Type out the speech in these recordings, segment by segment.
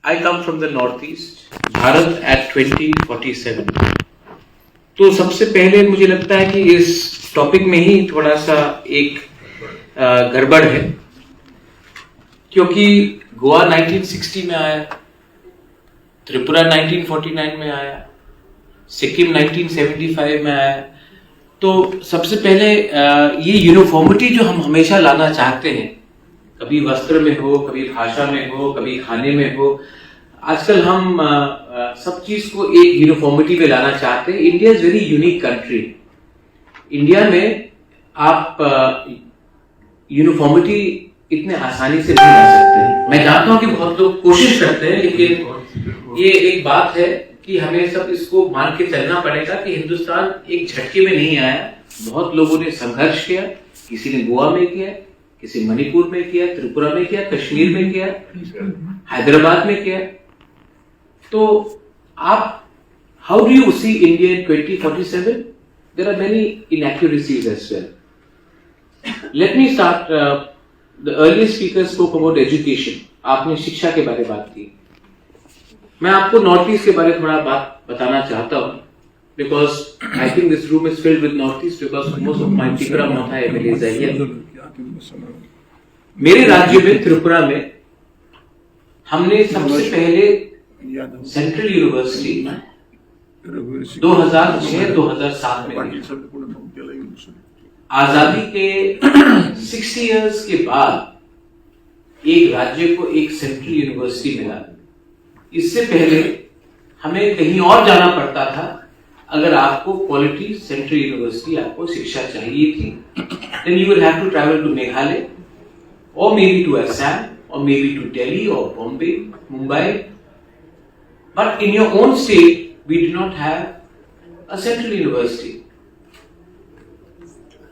I come from the Northeast, Bharat at 2047। तो सबसे पहले मुझे लगता है कि इस टॉपिक में ही थोड़ा सा एक गड़बड़ है, क्योंकि गोवा 1960 में आया, त्रिपुरा 1949 में आया, सिक्किम 1975 में आया। तो सबसे पहले ये यूनिफॉर्मिटी जो हम हमेशा लाना चाहते हैं, कभी वस्त्र में हो, कभी भाषा में हो, कभी खाने में हो, आजकल हम सब चीज को एक यूनिफॉर्मिटी में लाना चाहते हैं। India is very unique country. India में आप यूनिफॉर्मिटी इतने आसानी से नहीं ला सकते। मैं जानता हूं कि बहुत लोग कोशिश करते हैं, लेकिन ये एक बात है कि हमें सब इसको मान के चलना पड़ेगा कि हिंदुस्तान एक झटके में नहीं आया। बहुत लोगों ने संघर्ष किया, किसी ने गोवा में किया, किसी मणिपुर में किया, त्रिपुरा में किया, कश्मीर में किया, हैदराबाद में किया। तो आप how do you see India in 2047? There are many inaccuracies as well. Let me start. The early speaker spoke about education. आपने शिक्षा के बारे में बात की। मैं आपको नॉर्थ ईस्ट के बारे में थोड़ा बात बताना चाहता हूं, because I think this room is filled with north east, because most of my Tipra Motha MLAs are here. मेरे राज्य में त्रिपुरा में हमने सबसे पहले सेंट्रल यूनिवर्सिटी 2006-2007 में आजादी के 60 इयर्स के बाद एक राज्य को एक सेंट्रल यूनिवर्सिटी मिला। इससे पहले हमें कहीं और जाना पड़ता था अगर आपको क्वालिटी सेंट्रल यूनिवर्सिटी आपको शिक्षा चाहिए थी। Then you will have to travel to Meghalaya or maybe to Assam or maybe to Delhi or Bombay, Mumbai. But in your own state, we do not have a central university.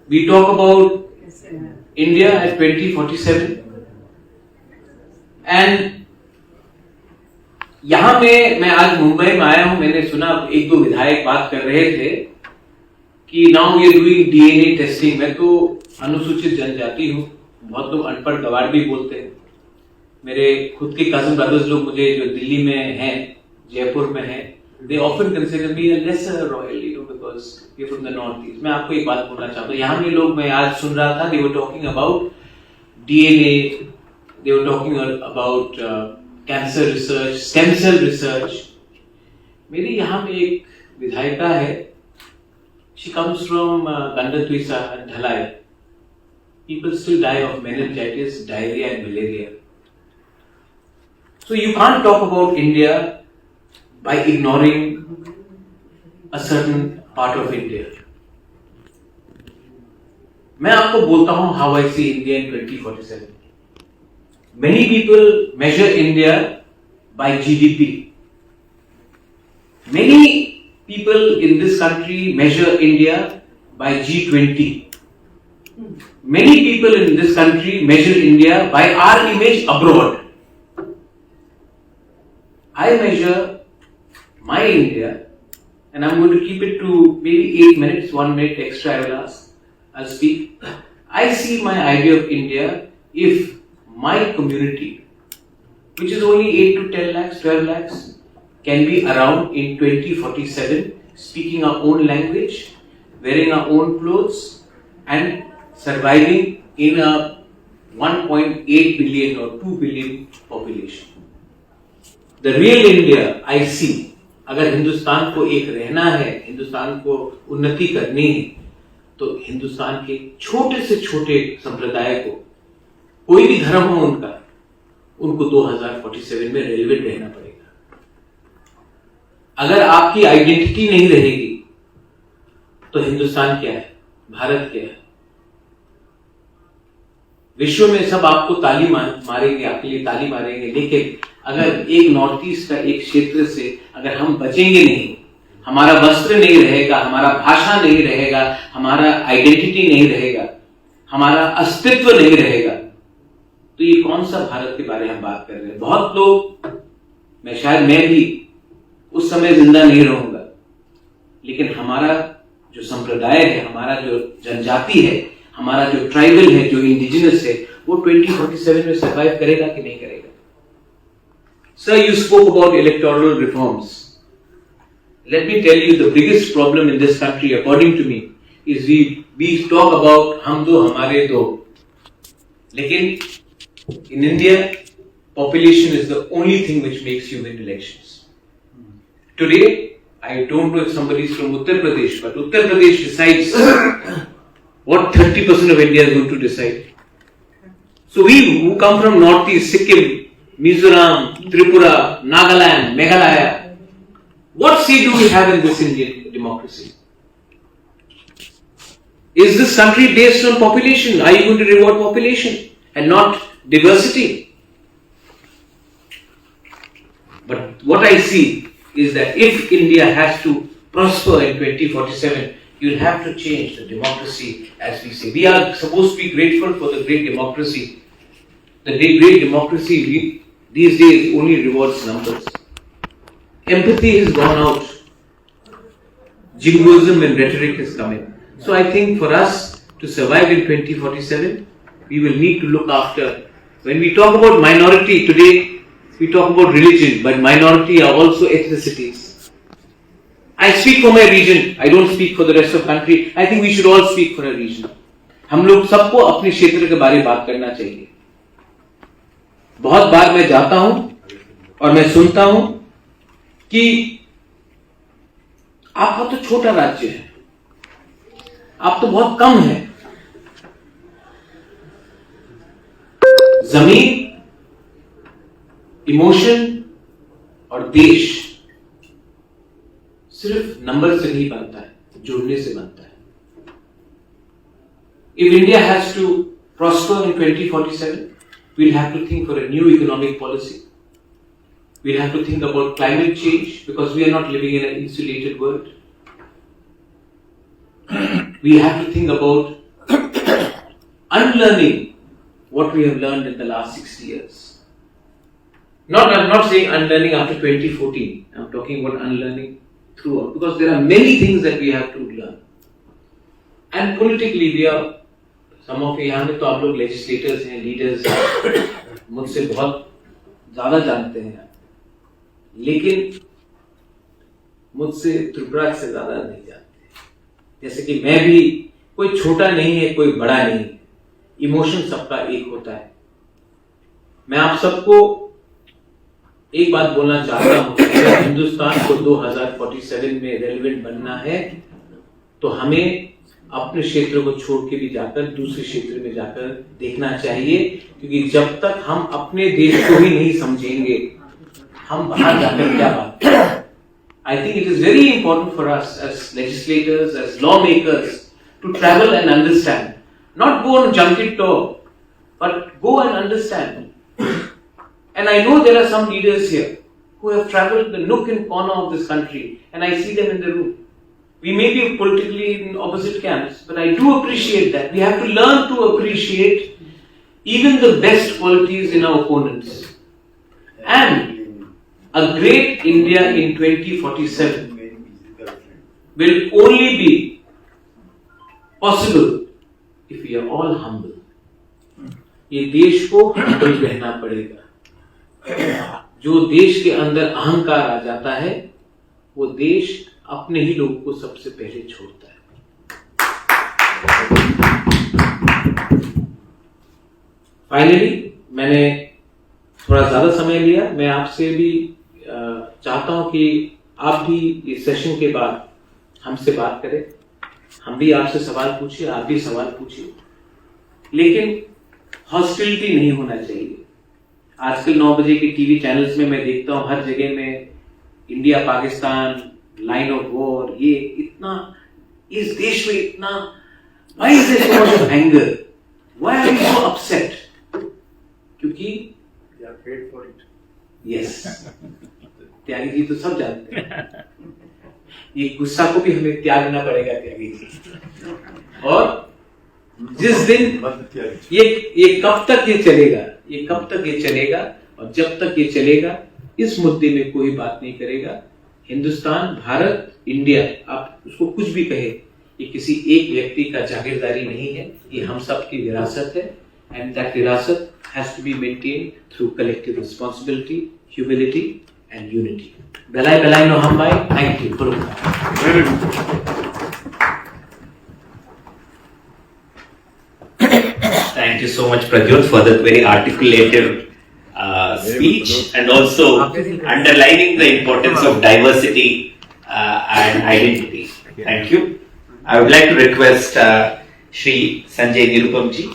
We talk about India at 2047, and यहां में मैं आज मुंबई में आया हूं। मैंने सुना एक दो विधायक बात कर रहे थे कि now we are doing DNA testing. मैं तो अनुसूचित जनजाति हूं, बहुत लोग अनपढ़ गवार भी बोलते हैं। मेरे खुद के कजन ब्रदर्स लोग मुझे जो दिल्ली में हैं, जयपुर में हैं, they often consider me a lesser royal, because we're from the northeast। मैं आपको एक बात बोलना चाहता हूँ। यहाँ में लोग, मैं आज सुन रहा था, they were talking about DNA, they were talking about cancer research, stem cell research। मेरी यहाँ में एक विधायिका है, she comes from Gandatwisa and Dhalai। People still die of meningitis, diarrhea and malaria. So you can't talk about India by ignoring a certain part of India। मैं आपको बोलता हूं how I see India in 2047। Many people measure India by GDP। Many people in this country measure India by G20। Many people in this country measure India by our image abroad। I measure my India, and I'm going to keep it to maybe 8 minutes, 1 minute extra I will ask, I'll speak। I see my idea of India if my community, which is only 8 to 10 lakhs, 12 lakhs, can be around in 2047, speaking our own language, wearing our own clothes, and surviving in a 1.8 billion or 2 billion population। The real India I see, अगर हिंदुस्तान को एक रहना है, हिंदुस्तान को उन्नति करनी है, तो हिंदुस्तान के छोटे से छोटे संप्रदाय को, कोई भी धर्म हो उनको 2047 में रेलिवेंट रहना पड़ेगा। अगर आपकी आइडेंटिटी नहीं रहेगी तो हिंदुस्तान क्या है, भारत क्या है? विश्व में सब आपको ताली मारेंगे, आपके लिए ताली मारेंगे, लेकिन अगर एक नॉर्थ ईस्ट का एक क्षेत्र से अगर हम बचेंगे नहीं, हमारा वस्त्र नहीं रहेगा, हमारा भाषा नहीं रहेगा, हमारा आइडेंटिटी नहीं रहेगा, हमारा अस्तित्व नहीं रहेगा, तो ये कौन सा भारत के बारे में हम बात कर रहे हैं? बहुत लोग, मैं भी उस समय जिंदा नहीं रहूंगा, लेकिन हमारा जो संप्रदाय है, हमारा जो जनजाति है, हमारा जो ट्राइबल है, जो इंडिजिनस है, वो 2047 में सर्वाइव करेगा कि नहीं करेगा? Sir, you spoke about electoral reforms. Let me tell you, the biggest problem in this country, according to me, is we talk about हम दो हमारे दो. लेकिन in India, population is the only thing which makes you win elections. Today, I don't know if somebody is from Uttar Pradesh, but Uttar Pradesh decides what 30% of India is going to decide. So we who come from Northeast, Sikkim, Mizoram, Tripura, Nagaland, Meghalaya, what say do we have in this Indian democracy? Is this country based on population? Are you going to reward population and not diversity? But what I see is that if India has to prosper in 2047, you'll have to change the democracy, as we say. We are supposed to be grateful for the great democracy. The great democracy these days only rewards numbers. Empathy has gone out. Jingoism and rhetoric has come in. So I think for us to survive in 2047, we will need to look after. When we talk about minority today, we talk about religion, but minority are also ethnicities. I speak for my region. I don't speak for the rest of the country. I think we should all speak for a region. हम लोग सबको अपने क्षेत्र के बारे में बात करना चाहिए. बहुत बार मैं जाता हूं और मैं सुनता हूं कि आपका तो छोटा राज्य है, आप तो बहुत कम है. जमीन, इमोशन और देश सिर्फ नंबर से नहीं बनता है, जुड़ने से बनता है. If India has to prosper in 2047, we'll have to think for a new economic policy. We'll have to think about climate change because we are not living in an insulated world. We have to think about unlearning what we have learned in the last 60 years. I'm not saying unlearning after 2014. I'm talking about unlearning throughout, because there are many things that we have to learn. And politically, we are, some of you, यहाँ में तो आप लोग legislators हैं, leaders हैं, मुझसे बहुत ज़्यादा जानते हैं, लेकिन मुझसे त्रिपुरा से ज़्यादा नहीं जानते. जैसे कि मैं भी, कोई छोटा नहीं है, कोई बड़ा नहीं है. इमोशन सबका एक होता है. मैं आप सबको एक बात बोलना चाहता हूं, अगर हिंदुस्तान को 2047 में रेलेवेंट बनना है तो हमें अपने क्षेत्र को छोड़ के भी जाकर दूसरे क्षेत्र में जाकर देखना चाहिए, क्योंकि जब तक हम अपने देश को ही नहीं समझेंगे, हम बाहर जाकर क्या बात करें. I think it is very important for us as legislators, as lawmakers, to travel and understand. Not go on junket tour, but go and understand. And I know there are some leaders here who have traveled the nook and corner of this country, and I see them in the room. We may be politically in opposite camps, but I do appreciate that. We have to learn to appreciate even the best qualities in our opponents. And a great India in 2047 will only be possible if we are all humble. ये देश को humble रहना पड़ेगा. जो देश के अंदर अहंकार आ जाता है, वो देश अपने ही लोगों को सबसे पहले छोड़ता है. फाइनली मैंने थोड़ा ज्यादा समय लिया. मैं आपसे भी चाहता हूं कि आप भी इस सेशन के बाद हमसे बात करें. हम भी आपसे सवाल पूछिए, आप भी सवाल पूछिए, लेकिन हॉस्टिलिटी नहीं होना चाहिए. आजकल 9 बजे के टीवी चैनल्स में मैं देखता हूं, हर जगह में India Pakistan line of war. ये इतना, इस देश में इतना, why is there so much of anger? Why are you so upset? क्योंकि they are paid for it. Yes. Tyagi ji तो सब जानते हैं. ये गुस्सा को भी हमें त्यागना पड़ेगा, त्यागी जी. और जिस दिन ये कब तक ये चलेगा, ये कब तक ये चलेगा, और जब तक ये चलेगा इस मुद्दे में कोई बात नहीं करेगा. हिंदुस्तान, भारत, इंडिया, आप उसको कुछ भी कहे, ये किसी एक व्यक्ति का जागीरदारी नहीं है, ये हम सब की विरासत है. And that virasat has to be maintained through collective responsibility, humility, and unity. Belai Belai no Hambai, thank you. Purukka. Very good. Thank you so much, Pradyut, for that very articulative speech and also underlining the importance of diversity and identity. Thank you. I would like to request Shri Sanjay Nirupamji,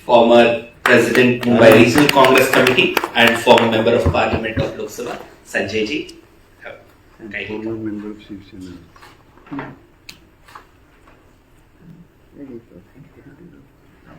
former President Mumbai Regional Congress Committee and former Member of Parliament of Lok Sabha, Sanjay ji. Kindly. Former member of Shiv Sena.